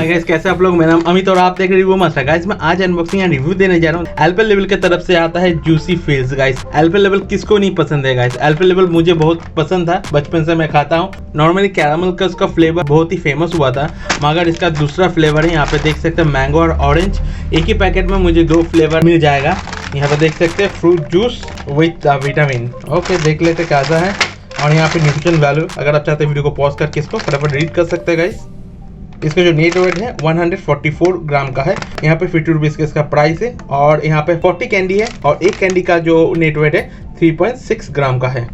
Hi guys, कैसे आप लोग। मेरा नाम अमित और आप देख रहे रिव्यू मास्टर। गाइस मैं आज अनबॉक्सिंग या रिव्यू देने जा रहा हूँ। एल्पेनलिबे की तरफ से आता है जूसी फील्स। गाइस एल्पेनलिबे किसको नहीं पसंद है। गाइस एल्पेनलिबे मुझे बहुत पसंद था, बचपन से मैं खाता हूँ। नॉर्मली कैरामल का उसका फ्लेवर बहुत ही फेमस हुआ था, मगर इसका दूसरा फ्लेवर है। यहाँ पे देख सकते हैं मैंगो और ऑरेंज। एक ही पैकेट में मुझे 2 फ्लेवर मिल जाएगा। यहाँ पे देख सकते हैं fruit juice with vitamin. Okay, देख लेते कैसा है। और यहाँ पे न्यूट्रिशन वैल्यू, अगर आप चाहते हैं वीडियो को पॉज करके इसको फटाफट रीड कर सकते हैं। गाइस इसका जो नेट वेट है 144 ग्राम का है। यहाँ पे 50 रुपीज़ का इसका प्राइस है। और यहाँ पे 40 कैंडी है और एक कैंडी का जो नेट वेट है 3.6 ग्राम का है।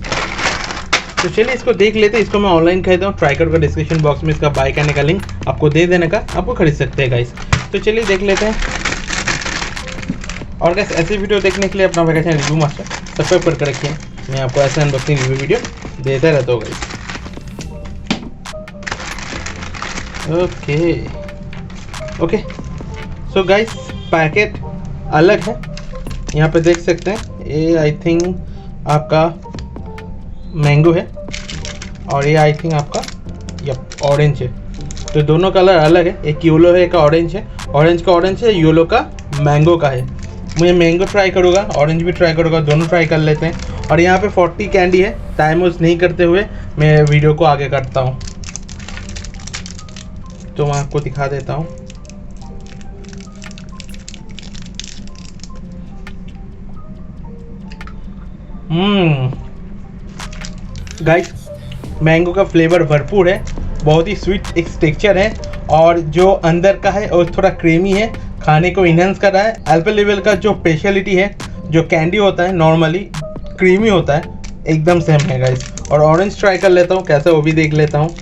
तो चलिए इसको देख लेते हैं। इसको मैं ऑनलाइन खरीदा हूँ। ट्राई करके डिस्क्रिप्शन बॉक्स में इसका बाय करने का लिंक आपको दे देने का, आपको खरीद सकते हैं गाइस। तो चलिए देख लेते हैं। और गाइस ऐसी वीडियो देखने के लिए अपना चैनल रिव्यू मास्टर सब्सक्राइब करके रखिए। मैं आपको ऐसे अनबॉक्सिंग रिव्यू वीडियो देता रहता हूँ guys. Okay so guys packet अलग है। यहाँ पे देख सकते हैं, ये आई थिंक आपका मैंगो है और ये आई थिंक आपका ऑरेंज है। तो दोनों कलर अलग है, एक येलो है एक ऑरेंज है। ऑरेंज का ऑरेंज है, येलो का मैंगो का है। मुझे मैंगो ट्राई करूँगा, ऑरेंज भी ट्राई करूँगा, दोनों ट्राई कर लेते हैं। और यहाँ पे 40 कैंडी है। टाइम वेस्ट नहीं करते हुए मैं वीडियो को आगे करता हूँ, तो मैं आपको दिखा देता हूँ। गाइस मैंगो का फ्लेवर भरपूर है, बहुत ही स्वीट एक टेक्सचर है। और जो अंदर का है वो थोड़ा क्रीमी है, खाने को इनहेंस कर रहा है। एल्पेनलिबे का जो स्पेशलिटी है, जो कैंडी होता है नॉर्मली क्रीमी होता है, एकदम सेम है गाइस। और ऑरेंज ट्राई कर लेता हूँ कैसा, वो भी देख लेता हूँ।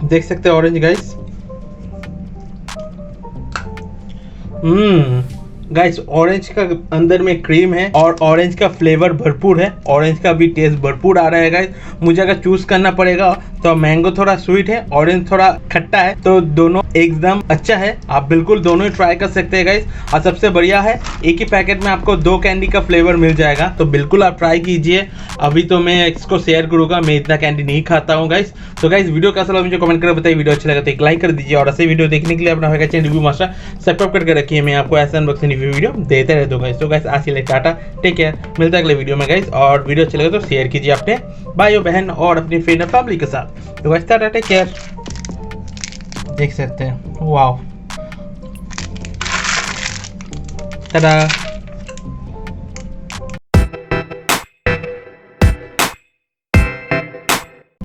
देख सकते हैं ऑरेंज गाइस। गाइस ऑरेंज का अंदर में क्रीम है और ऑरेंज का फ्लेवर भरपूर है। ऑरेंज का भी टेस्ट भरपूर आ रहा है गाइस। मुझे अगर चूज करना पड़ेगा तो मैंगो थोड़ा स्वीट है, ऑरेंज थोड़ा खट्टा है, तो दोनों एकदम अच्छा है। आप बिल्कुल दोनों ही ट्राई कर सकते हैं गाइस। और सबसे बढ़िया है, एक ही पैकेट में आपको 2 कैंडी का फ्लेवर मिल जाएगा, तो बिल्कुल आप ट्राई कीजिए। अभी तो मैं इसको शेयर करूंगा, मैं इतना कैंडी नहीं खाता हूँ गाइस। तो गाइस वीडियो कैसा लगा मुझे कमेंट करके बताइए। वीडियो अच्छा लगा तो एक लाइक कर दीजिए और ऐसे वीडियो देखने के लिए अपना चैनल रिव्यू मास्टर सब्सक्राइब करके रखिए। मैं आपको ऐसा अनबॉक्सिंग रिव्यू वीडियो देते रहता हूँ गाइस। तो गाइस आज के लिए टाटा, टेक केयर, मिलता है अगले वीडियो में गाइस। और वीडियो अच्छा लगा तो शेयर कीजिए अपने भाइयों बहन और अपनी फ्रेंड और फैमिली के साथ। तो गाइस टाटा, टेक केयर। देख सकते हैं, वाओ, टाटा।